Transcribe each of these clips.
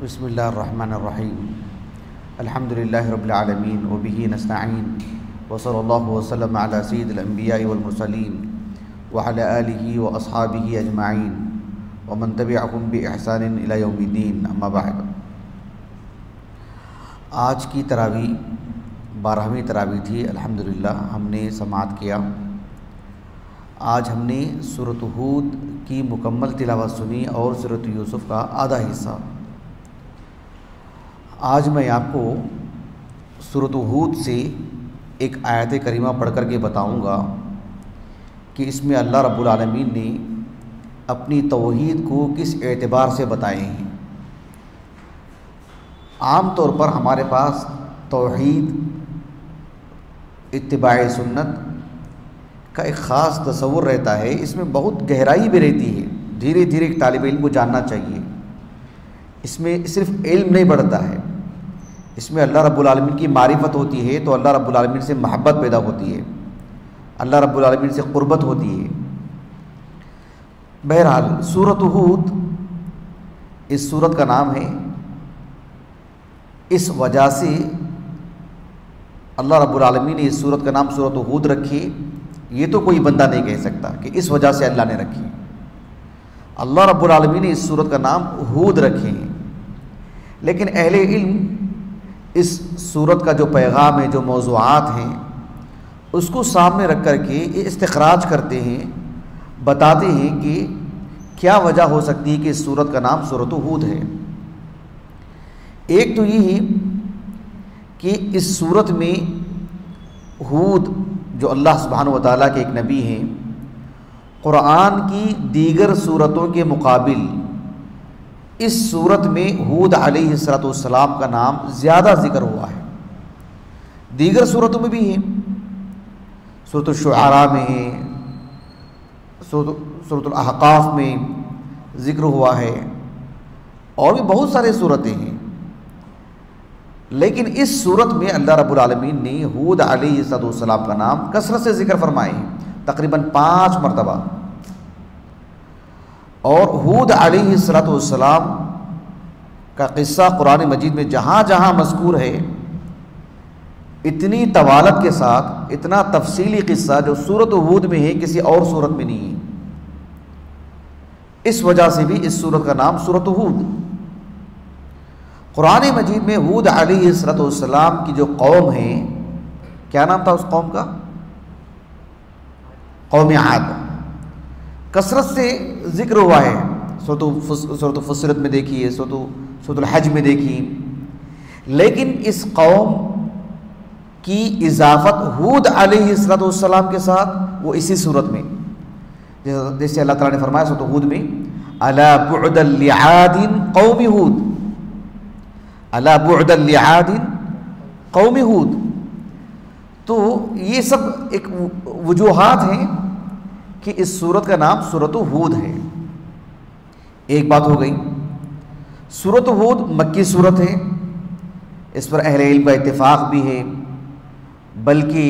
बिस्मिल्लाहिर्रहमानिर्रहीम अल्हम्दुलिल्लाहि रब्बिल आलमीन व बिही नस्तईन व सल्लल्लाहु वसल्लम अला सय्यिदिल अंबिया'i वल मुरसलीन व अला आलिहि व अस्हाबिहि अजमाइन व मन तबिअहुम बि इहसानिन इला यौमिद्दीन अम्मा बाद। आज की तरावी 12वीं तरावी थी। अल्हम्दुलिल्लाह हमने समाअत किया। आज हमने सूरत हूद की मुकम्मल तिलावत सुनी और सूरत यूसुफ का आधा हिस्सा। आज मैं आपको सूरत हूद से एक आयत करीमा पढ़ कर के बताऊँगा कि इसमें अल्लाह रब्बुल आलमीन ने अपनी तौहीद को किस एतबार से बताए हैं। आम तौर पर हमारे पास तौहीद, इत्तिबाए सुन्नत का एक ख़ास तसव्वुर रहता है। इसमें बहुत गहराई भी रहती है। धीरे धीरे एक तालिब इल्म को जानना चाहिए। इसमें सिर्फ इल्म नहीं बढ़ता है, इसमें अल्लाह रब्बुल आलमीन की मारिफत होती है, तो अल्लाह रब्बुल आलमीन से मोहब्बत पैदा होती है, अल्लाह रब्बुल आलमीन से क़ुर्बत होती है। बहरहाल सूरत हूद इस सूरत का नाम है। इस वजह से अल्लाह रब्बुल आलमीन ने इस सूरत का नाम सूरत हूद रखी। ये तो कोई बंदा नहीं कह सकता कि इस वजह से अल्लाह ने रखी। अल्लाह रब्बुल आलमीन ने इस सूरत का नाम हूद रखे। लेकिन अहले इल्म इस सूरत का जो पैगाम है, जो मौज़ूआत हैं, उसको सामने रख कर के इस्तिखराज करते हैं, बताते हैं कि क्या वजह हो सकती है कि इस सूरत का नाम सूरत हूद है। एक तो ये है कि इस सूरत में हूद जो अल्लाह सुब्हानहू व तआला के एक नबी हैं, क़ुरआन की दीगर सूरतों के मुकाबिल इस सूरत में हूद अलैहिस्सलाम का नाम ज़्यादा ज़िक्र हुआ है। दीगर सूरतों में भी है, सूरत शुआरा में है, सूरत अहक़ाफ़ में ज़िक्र हुआ है, और भी बहुत सारे सूरतें हैं। लेकिन इस सूरत में अल्लाह रब्बुल आलमीन ने हूद अलैहिस्सलाम का नाम कसरत से ज़िक्र फरमाए हैं, तकरीबन 5 मरतबा। और हूद अलैहिस्सलाम का क़िस्सा कुरान मजीद में जहाँ जहाँ मज़कूर है, इतनी तवालत के साथ, इतना तफसीली क़िस्सा जो सूरत हूद में है किसी और सूरत में नहीं है। इस वजह से भी इस सूरत का नाम सूरत हूद। कुरान मजीद में हूद अलैहिस्सलाम की जो कौम है, क्या नाम था उस कौम का? कौम आद। कसरत से ज़िक्र हुआ है। सूरत फुस्सिलत में देखिए, सूरत हज में देखिए। लेकिन इस कौम की इजाफत हूद अलैहिस्सलाम के साथ वो इसी सूरत में, जैसे अल्लाह ताला ने फरमाया सूरत हूद में, अला बुअदल लिआदिन कौमी हूद, अला बुअदल लिआदिन कौमी हूद। तो ये सब एक वजूहात हैं कि इस सूरत का नाम सूरत हूद है। एक बात हो गई। सूरत हूद मक्की सूरत है, इस पर अहले इल्म का इत्तिफाक भी है। बल्कि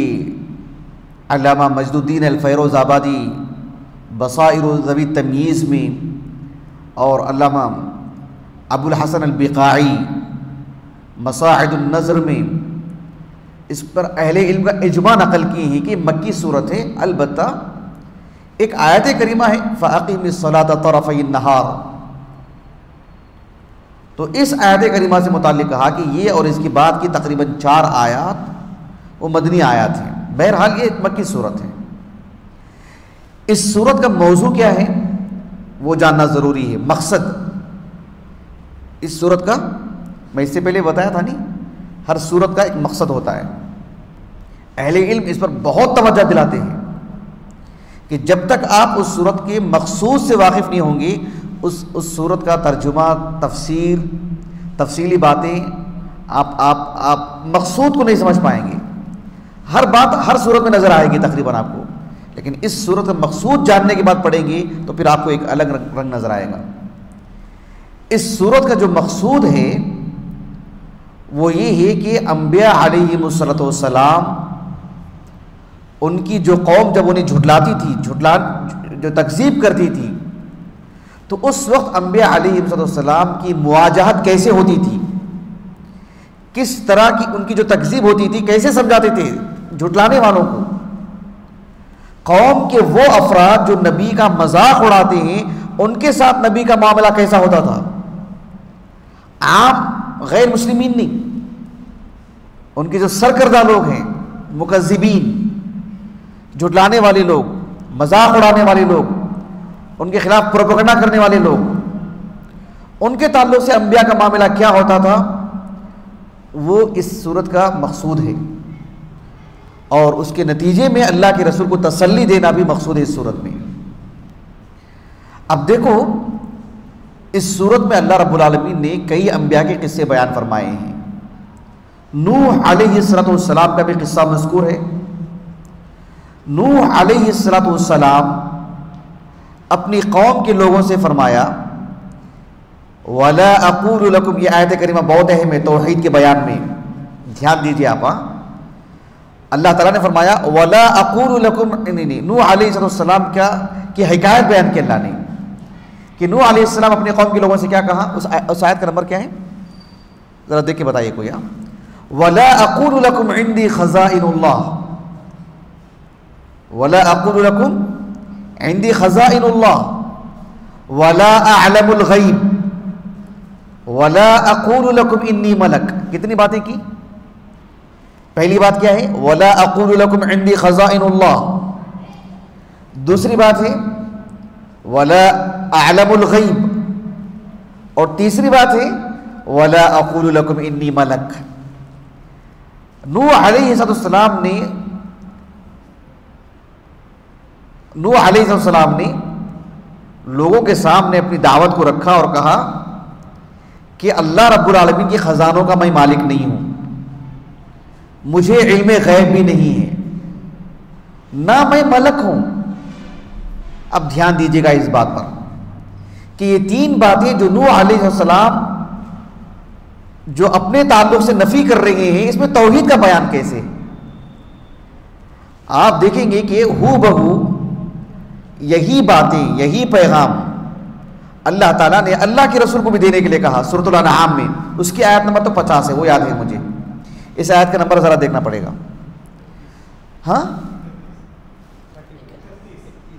अल्लामा मजदुद्दीन अल-फ़ैरोज़ाबादी बसाइर ज़वी तमीज़ में और अल्लामा अबुल हसन अल-बिक़ाई मसाइदुन नज़र में इस पर अहले इल्म का इजमा नकल किए हैं कि मक्की सूरत है। अलबत्ता एक आयत करीमा है, फ़अक़िमिस्सलाता तरफ़ई नहार। तो इस आयत करीमा से मुताल्लिक़ कहा कि ये और इसकी बाद की तकरीबन 4 आयात वो मदनी आयात हैं। बहरहाल ये एक मक्की सूरत है। इस सूरत का मौजू क्या है वो जानना ज़रूरी है। मकसद इस सूरत का, मैं इससे पहले बताया था नहीं, हर सूरत का एक मकसद होता है। अहले इल्म इस पर बहुत तवज्जो दिलाते हैं कि जब तक आप उस सूरत के मकसूद से वाकिफ़ नहीं होंगे, उस सूरत का तर्जुमा, तफसीर, तफसीली बातें आप मकसूद को नहीं समझ पाएंगे। हर बात हर सूरत में नज़र आएगी तकरीबन आपको, लेकिन इस सूरत का मकसूद जानने के बाद पढ़ेंगे तो फिर आपको एक अलग रंग नज़र आएगा। इस सूरत का जो मकसूद है वो ये है कि अंबिया अलैहिमुस्सलाम, उनकी जो कौम जब उन्हें झुटलाती थी, जो तकज़ीब करती थी, तो उस वक्त अंबिया अलैहिस्सलाम की मुवाजहत कैसे होती थी, किस तरह की उनकी जो तकज़ीब होती थी, कैसे समझाते थे झुटलाने वालों को। कौम के वो अफराद जो नबी का मजाक उड़ाते हैं, उनके साथ नबी का मामला कैसा होता था। आम गैर मुस्लिमीन नहीं, उनके जो सरकर्दा लोग हैं, मुकज़्ज़िबीन, झुटलाने वाले लोग, मजाक उड़ाने वाले लोग, उनके खिलाफ प्रोपेगेंडा करने वाले लोग, उनके ताल्लुक से अंबिया का मामला क्या होता था, वो इस सूरत का मकसूद है। और उसके नतीजे में अल्लाह के रसूल को तसल्ली देना भी मकसूद है इस सूरत में। अब देखो, इस सूरत में अल्लाह रब्बुल आलमीन ने कई अंबिया के किस्से बयान फरमाए हैं। नूह अलैहिस्सलाम का भी किस्सा मज़कूर है। नूह अलैहिस्सलाम अपनी कौम के लोगों से फरमाया, वला अक़ूलु लकुम, ये आयत करीमा बहुत अहम है तौहीद के बयान में, ध्यान दीजिए आप। अल्लाह ताला ने फरमाया वला अक़ूलु लकुम, नूह अलैहिस्सलाम क्या की हिकायत बयान की अल्लाह ने कि नूह अलैहिस्सलाम अपने कौम के लोगों से क्या कहा। उस आयत का नंबर क्या है, ज़रा देख के बताइए कोई। वला अक़ूलु लकुम इंदी खज़ाइनुल्लाह, वला अक़ूलु लकुम इंदी खज़ाइनुल्लाह वला अअलमुल गैब वला अक़ूलु लकुम इन्नी मलक। कितनी बातें की। पहली बात क्या है, वला अक़ूलु लकुम इंदी खज़ाइनुल्लाह। दूसरी बात है वला अअलमुल गैब। और तीसरी बात है वला अक़ूलु लकुम इन्नी मलक। नूह अलैहिस्सलाम ने लोगों के सामने अपनी दावत को रखा और कहा कि अल्लाह रब्बुल आलमीन के ख़ज़ानों का मैं मालिक नहीं हूँ, मुझे इल्म गैब भी नहीं है, ना मैं मलक हूँ। अब ध्यान दीजिएगा इस बात पर कि ये तीन बातें जो नूह अलैहिस्सलाम जो अपने ताल्लुक से नफी कर रहे हैं, इसमें तौहीद का बयान कैसे। आप देखेंगे कि हू बहू यही बातें, यही पैगाम अल्लाह ताला ने अल्लाह के रसूल को भी देने के लिए कहा सूरतुल अनआम में। उसकी आयत नंबर तो 50 है, वो याद है मुझे। इस आयत का नंबर ज़रा देखना पड़ेगा। हाँ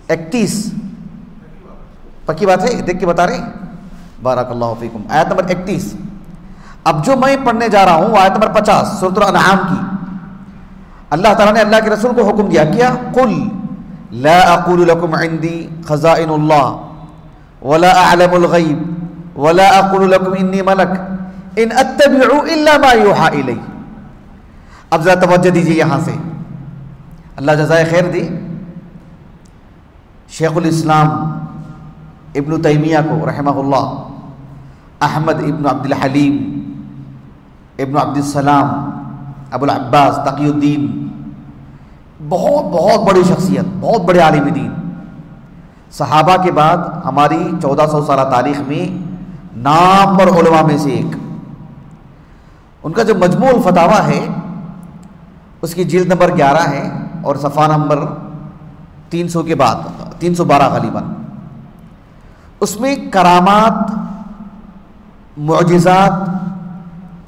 31 पक्की बात है, देख के बता रहे। बारकल्लाहु फीकुम। आयत नंबर 31। अब जो मैं पढ़ने जा रहा हूँ आयत नंबर 50 सूरतुल अनआम की, अल्लाह ताला ने अल्लाह के रसूल को हुक्म दिया क्या, कुल ला अक़ूलु लकुम इंदी खज़ाइनुल्लाह वला अअलमुल गैब वला अक़ूलु लकुम इन्नी मलक इन अत्तबिउ इल्ला मा युहा इलै। अब ज़रा तवज्जो दीजिए यहाँ से, अल्लाह जज़ाए खैर दी शेखुल इस्लाम इब्न तैमिया को रहमहुल्लाह, अहमद इब्न अब्दुल हलीम इब्न अब्दुल सलाम अबुल अब्बास तक़ीउद्दीन, बहुत बहुत बड़ी शख्सियत, बहुत बड़े आलिम दीन। सहाबा के बाद हमारी 1400 साल तारीख़ में नामवर उलमा में से एक। उनका जो मजमूल फतावा है उसकी जिल्द नंबर 11 है और सफ़ा नंबर 300 के बाद 312 ग़ालिबन। उसमें करामात, मुअजिज़ात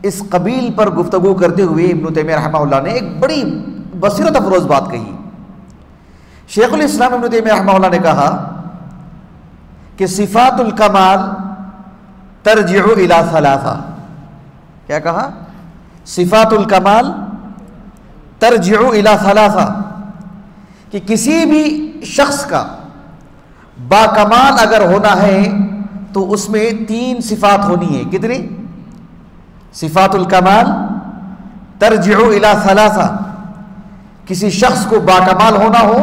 इस कबील पर गुफ्तगू करते हुए इब्न तैमिया रहमहुल्लाह ने एक बड़ी बसीरत अफरोज़ बात कही। शेखुल इस्लाम इब्न तैमिया रहमहुल्लाह ने कहा कि सिफ़ातुल कमाल तरजिउ इला सलासा। क्या कहा, सिफ़ातुल कमाल तरजिउ इला सलासा, कि किसी भी शख्स का बाकमाल अगर होना है तो उसमें 3 सिफ़ात होनी है। कितनी? सिफ़ातुल कमाल तरजिउ इला सलासा, किसी शख्स को बाकमाल होना हो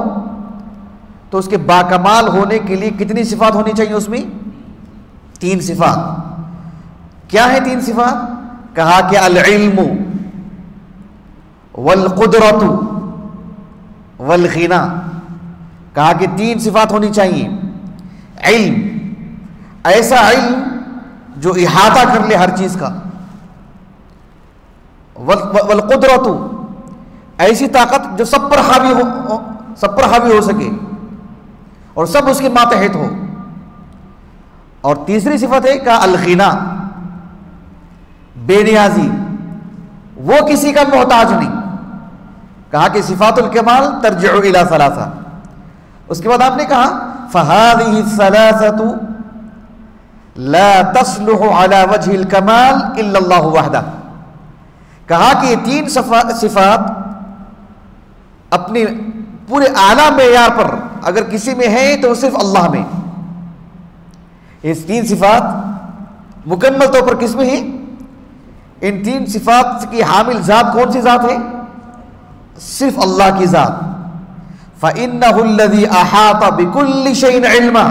तो उसके बाकमाल होने के लिए कितनी सिफ़ात होनी चाहिए, उसमें 3 सिफ़ात। क्या है 3 सिफ़ात? कहा कि अल इल्मु वल कुदरतु वल गिना। कहा कि 3 सिफ़ात होनी चाहिए। इल्म, ऐसा इल्म जो इहाता कर ले हर चीज़ का। वल कुदरतु, ऐसी ताकत जो सब पर हावी हो सके और सब उसके मातहत हो। और तीसरी सिफत है का अल-गिना, बेनियाजी, वो किसी का मोहताज नहीं। कहा कि सिफातुल कमाल तर्जिउ इला सलासा। उसके बाद आपने कहा फहादिही सलासतु ला तस्लुहु अला वजहिल कमाल इल्ला अल्लाहु वहदा। कहा कि ये तीन सिफात अपने पूरे आला मेयार पर अगर किसी में है तो सिर्फ अल्लाह में। ये तीन सिफात मुकम्मल तौर पर किस में है? इन तीन सिफात की हामिल जात कौन सी जात है? सिर्फ अल्लाह की जात। फ़इन्नहु अल्लज़ी अहाता बिकुल्लि शैइन इल्मा,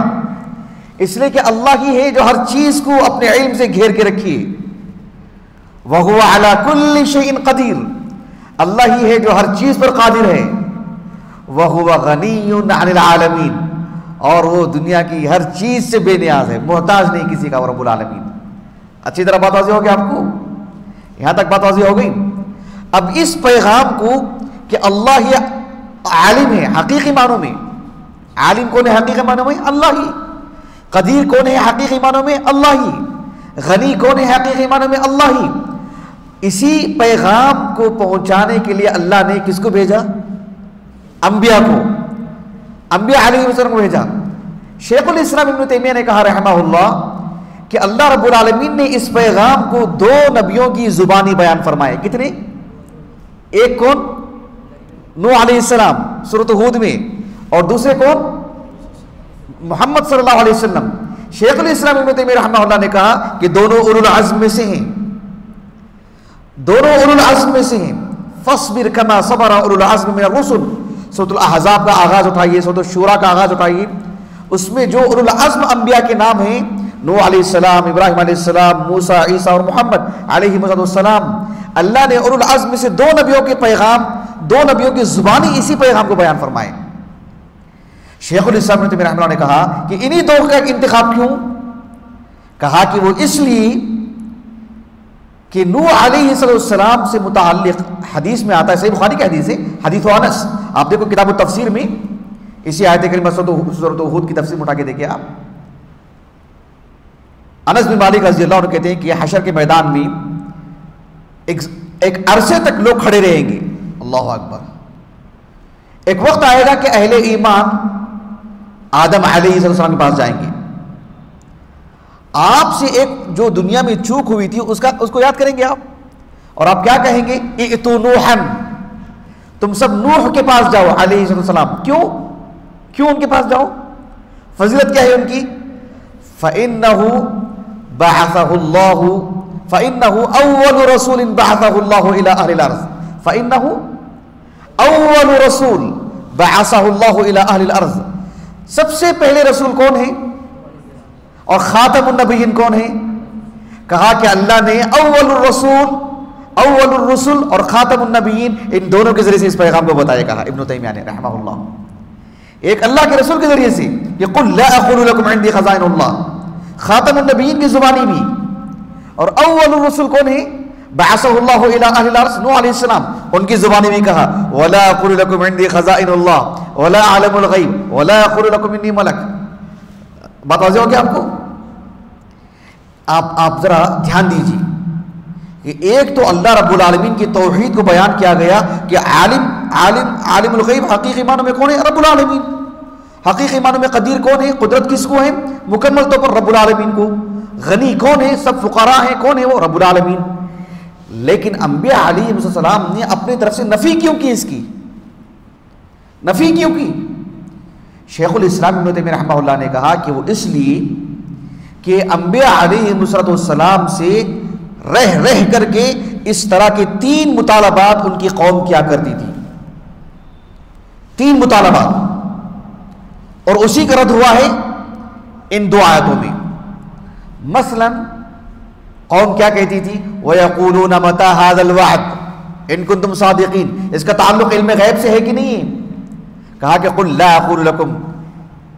इसलिए कि अल्लाह ही है जो हर चीज को अपने इल्म से घेर के रखी है। वहुवा अला कुल्लि शैइन क़दीर, अल्लाह ही है जो हर चीज पर कादिर है। वहुवा गनियुन अनिल आलमीन, और वो दुनिया की हर चीज से बेनियाज है, मोहताज नहीं किसी का, रब्बुल आलमीन। अच्छी तरह बात वाज़ेह हो गई आपको? यहां तक बात वाज़ेह हो गई। अब इस पैगाम को कि अल्लाह ही आलिम है हकीकी मानों में, आलिम कौन है हकीकी मानों में? अल्लाह ही। कदीर कौन है हकीकी मानों में? अल्लाह ही। गनी कौन है हकीकी मानों में? अल्लाह ही। इसी पैगाम को पहुंचाने के लिए अल्लाह ने किसको भेजा? अंबिया को, अंबिया अलैहिस्सलाम को भेजा। शेखुल इस्लाम इब्न तैमिया ने कहा रहमहुल्लाह कि अल्लाह रब्बुल आलमीन ने इस पैगाम को दो नबियों की जुबानी बयान फरमाए। कितने? एक कौन? नूह अलैहिस्सलाम सूरत हूद में, और दूसरे कौन? मोहम्मद सल्लल्लाहु अलैहि वसल्लम। शेखुल इस्लाम इब्न तैमिया रहमहुल्लाह ने कहा कि दोनों उलुल अज़्म में से हैं, दोनों उलुल अज़्म में से हैं। फस्बिर कमा सबरा उलुल अज़्म मिनर रुसुल, सूरत अहज़ाब का आगाज उठाइए, सूरत शूरा का आगाज उठाइए, उसमें जो उलुल अज़्म अंबिया के नाम हैं, नूह अलैहिस्सलाम, इब्राहिम अलैहिस्सलाम, मूसा, ईसा और मोहम्मद अलैहिस्सलाम, अल्लाह ने उलुल अज़्म में से दो नबियों के पैगाम, दो नबियों की जुबानी इसी पैगाम को बयान फरमाए। शेखुल इस्लाम इब्न तैमिया रहमतुल्लाह ने कहा कि इन्हीं दो का इंतखाब क्यों? कहा कि वो इसलिए कि नूह अलैहिस्सलाम से मुताल्लिक हदीस में आता है, सही बुखारी की हदीस है, हदीस अनस। आप देखो किताब तफसीर में इसी आयत करीमा सूरत हूद की तफसीर उठा के देखिए आप। अनस बिन मालिक रज़ी अल्लाह अन्हु कहते हैं कि हशर के मैदान में एक अरसे तक लोग खड़े रहेंगे। अल्लाहु अकबर। एक वक्त आएगा कि अहले ईमान आदम अलैहिस्सलाम के पास जाएंगे। आपसे एक जो दुनिया में चूक हुई थी उसको याद करेंगे आप, और आप क्या कहेंगे? इतु नूहन, तुम सब नूह के पास जाओ अलैहिस्सलाम। क्यों उनके पास जाओ? फजीलत क्या है उनकी? फ़इन्नहु बअसहुल्लाहु फ़इन्नहु अव्वलु रसूलिन बअसहुल्लाहु इला अहलिल अर्ज़, फ़इन्नहु अव्वलु रसूल बअसहुल्लाहु इला अहलिल अर्ज़। सबसे पहले रसूल कौन है और खातमुन नबिय्यीन कौन है? कहा कि अल्लाह ने अव्वलुर रसूल और खातमुन नबिय्यीन इन दोनों के जरिए से इस पैगाम को बताया। कहा इब्न तैमिया ने रहमहुल्लाह, एक अल्लाह के रसूल के जरिए से कि कुल ला अक़ूलु लकुम इंदी खज़ाइनुल्लाह, खातमुन नबिय्यीन की जुबानी भी, और अव्वलुर रसूल कौन है? बअसहुल्लाहु इला अहलिल अर्ज़, नूह अलैहिस्सलाम, उनकी जुबानी में कहा वला अक़ूलु लकुम इंदी खज़ाइनुल्लाह वला अअलमुल गैब वला अक़ूलु लकुम इन्नी मलक। बात वाज़ेह हो गया आपको? आप जरा ध्यान दीजिए कि एक तो अल्लाह रब्बुल आलमीन की तौहीद को बयान किया गया कि आलिमुल गैब हकीकी मानों में कौन है? रब्बुल आलमीन। हकीकी मानों में कदीर कौन है? कुदरत किसको है? मुकम्मल तौर पर रब्बुल आलमीन को। गनी कौन है? सब फुकरा है, कौन है वो? रब्बुल आलमीन। लेकिन अंबिया अलैहिस्सलाम ने अपनी तरफ से नफी क्यों की? इसकी नफी क्यों की? शेखुल इस्लाम इब्न तैमिया रहमहुल्लाह ने कहा कि वो इसलिए कि अंबिया अलैहिस्सलाम से रह करके इस तरह के 3 मुतालबात उनकी कौम किया करती थी, 3 मुतालबात, और उसी का रद्द हुआ है इन 2 आयतों में। मसलन कौम क्या कहती थी? वयक़ूलून मता हाज़ल वअद इन कुंतुम सादिक़ीन। इसका ताल्लुक इल्म गैब से है कि नहीं है? कहा कि कुल ला अक़ूलु लकुम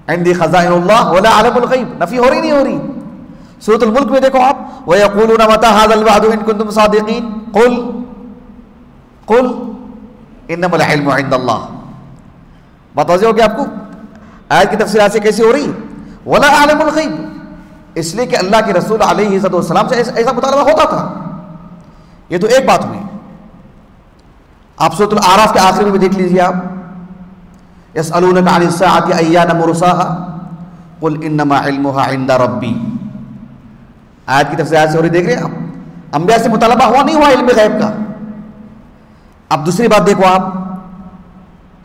इंदी खज़ाइनुल्लाह वला अअलमुल गैब। नफी हो रही नहीं हो रही? सूरतुल मुल्क में देखो आप, वयक़ूलून मता हाज़ल वअद इन कुंतुम सादिक़ीन कुल इन्नमल इल्मु इंदल्लाह। बात वाज़ेह हो गया आपको? आयत की तफसीर से कैसे हो रही? वला अअलमुल गैब, इसलिए कि अल्लाह के रसूल अलैहिस्सलाम से ऐसा मुतालबा होता था। ये तो एक बात हुई। आप सूरह आराफ के आखिर में भी देख लीजिए आप, यसअलूनका अनिस्साअति अय्याना मुरसाहा कुल इन्नमा इल्मुहा इंदा रब्बी। आयत की तफसीर से हो रही, देख रहे हैं आप, अंबिया से मुतालबा हुआ नहीं हुआ इल्म गैब का। अब दूसरी बात देखो आप,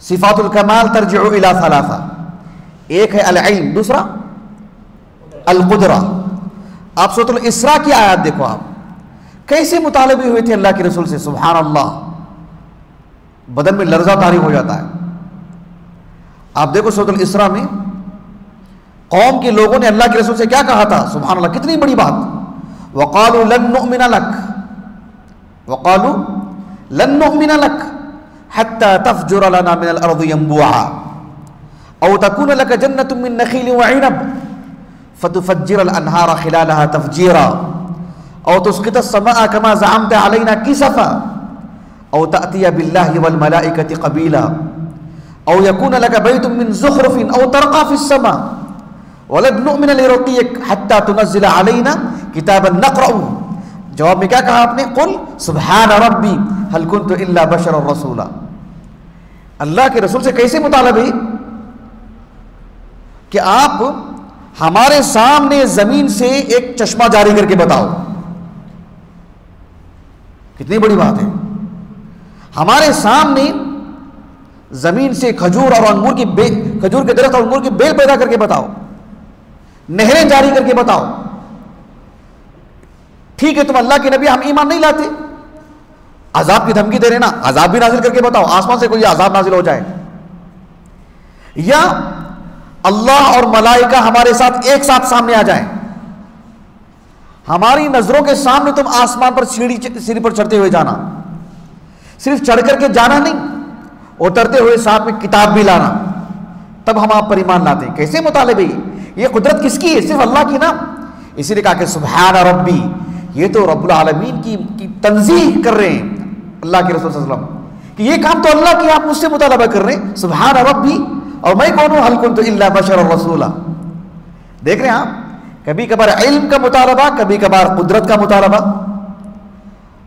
सिफातुल कमाल तर्जिउ इला सलासा, एक है अल इल्म, दूसरा अल कुदरा। आप सूरह इसरा की आयत देखो आप, कैसे मुतालबे हुए थे अल्लाह के रसूल से, सुभान अल्लाह, बदन में लर्जा तारी हो जाता है। आप देखो सूरह इसरा में कौम के लोगों ने अल्लाह के रसूल से क्या कहा था, सुभान अल्लाह, कितनी बड़ी बात। वक़ालू लन नुअमिना लक, वक़ालू लन नुअमिना लक हत्ता तफ़जुर लना मिनल अर्दि यंबुआ औ तकून लक जन्नतुम मिन नखील व इनब फतुफज्जिरल अनहार खिलालहा तफ़जीरा औ तुस्क़ितस समा कमा ज़अमता अलैना किसफा औ तअतिया बिल्लाहि वल मलाइकति क़बीला औ यकून लक बैतुम मिन ज़ुख़रुफ़िन औ तरक़ा फ़िस समा वलन नुअमिना लिरुक़ियक हत्ता तुनज़्ज़िला अलैना किताबन नक़रअहु। जवाब में क्या कहा आपने, कुल सुब्हान रब्बी हल कुन्तु इल्ला बशरर रसूला। अल्लाह के रसूल से कैसे मुतालबे कि आप हमारे सामने जमीन से एक चश्मा जारी करके बताओ, कितनी बड़ी बात है। हमारे सामने जमीन से खजूर और अंगूर की खजूर के दरख्त और अंगूर की बेल पैदा करके बताओ, नहरें जारी करके बताओ। ठीक है, तुम अल्लाह के नबी, हम ईमान नहीं लाते, अजाब की धमकी दे रहे ना, अजाब भी नाजिल करके बताओ, आसमान से कोई अजाब नाजिल हो जाए, या अल्लाह और मलाइका हमारे साथ एक साथ सामने आ जाए, हमारी नजरों के सामने तुम आसमान पर सीढ़ी पर चढ़ते हुए जाना, सिर्फ चढ़ करके जाना नहीं, उतरते हुए साथ में किताब भी लाना, तब हम आप पर ईमान लाते हैं। कैसे मुतालिबे, ये कुदरत किसकी है, सिर्फ अल्लाह की ना। इसीलिए कहा कि सुब्हान रब्बी, ये तो रब्बुल आलमीन की तंजीह कर रहे हैं अल्लाह के रसूल सल्लल्लाहु अलैहि वसल्लम कि ये काम तो अल्लाह की, आप मुझसे मुतालबा कर रहे हैं, सुब्हान रब्बी, और मैं कौन हूं, हल कुन्तु इल्ला बशरर रसूला। देख रहे हैं आप, कभी कभार इल्म का मुतालबा, कभी कभार कुदरत का मुतालबा।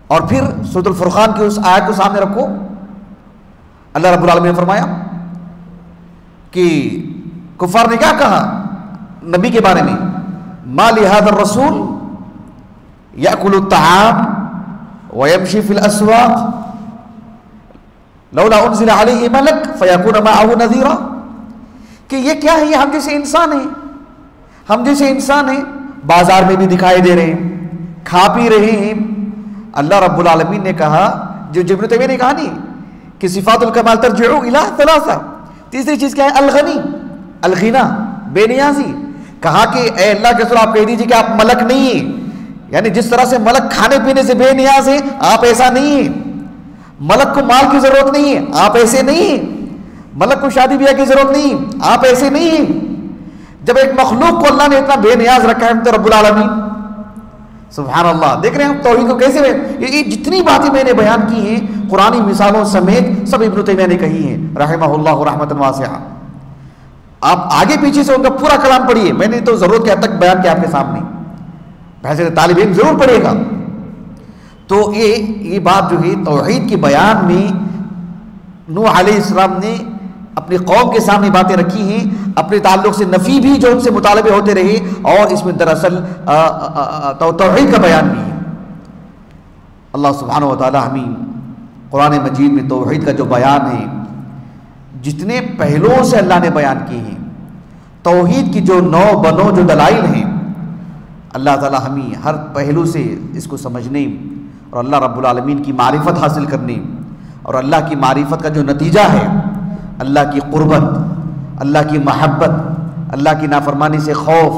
और फिर सूरह फुरकान की उस आयत को सामने रखो, अल्लाह रब्बुल आलमीन ने फरमाया कि कुफार ने क्या कहा नबी के बारे में, मा लिहाज़ा रसूल याकुलु त्ताआम व यमशी फिल अस्वाक़ लौला उनज़िला अलैहि मलक फयकून मअहू नज़ीरा। कि ये क्या है, ये हम जैसे इंसान हैं, हम जैसे इंसान हैं, बाजार में भी दिखाई दे रहे हैं, खा पी रहे हैं। अल्लाह रब्बुल आलमीन ने कहा, जो इब्न तैमिया ने कहा नहीं कि सिफातुल कमाल तर्जिउ इला सलासा, तीसरी चीज क्या है, अलगनी, अलगिना, बेनियाजी। कहा कि ए अल्लाह के रसूल, आप कह दीजिए कि आप मलक नहीं है, यानी जिस तरह से मलक खाने पीने से बेनियाज है, आप ऐसा नहीं है। मलक को माल की जरूरत नहीं है, आप ऐसे नहीं है। मलक को शादी ब्याह की जरूरत नहीं, आप ऐसे नहीं है। जब एक मखलूक को अल्लाह ने इतना बेनियाज रखा है, तो रब्बुल आलमीन, सुभान अल्लाह। देख रहे हैं हम तौहीद को कैसे, ये जितनी बातें मैंने बयान की हैं कुरानी मिसालों समेत, सब इब्न तैमिया ने कही हैं रहमहुल्लाह रहमतन वासिआ। आप आगे पीछे से उनका पूरा कलाम पढ़िए, मैंने तो जरूरत के हद तक बयान किया आपके सामने, वैसे तालिब इल्म जरूर पढ़ेगा। तो ये बात जो है तौहीद के बयान में नूह अलैहिस्सलाम ने अपनी कौम के सामने बातें रखी हैं, अपने ताल्लुक से नफ़ी भी जो उनसे मुतालबे होते रहे, और इसमें दरअसल तौहीद का बयान भी है। अल्लाह सुब्हानहु व तआला हमें कुरान मजीद में तौहीद का जो बयान है, जितने पहलुओं से अल्लाह ने बयान किए हैं, तौहीद की जो नौ बनो जो दलाइल हैं, अल्लाह ताला हमें हर पहलू से इसको समझने और अल्लाह रब्बुल आलमीन की मारिफत हासिल करने, और अल्लाह की मारिफत का जो नतीजा है, अल्लाह की कुर्बत, अल्लाह की महब्बत, अल्लाह की नाफरमानी से खौफ,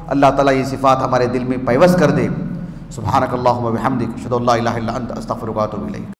अल्लाह ताला ये सिफ़ात हमारे दिल में पैवस्त कर दे। सुब्हानकल्लाहुम्मा व बिहम्दिक अशहदु अल्ला इलाहा इल्ला अंत अस्तगफिरुका व अतूबु इलैक।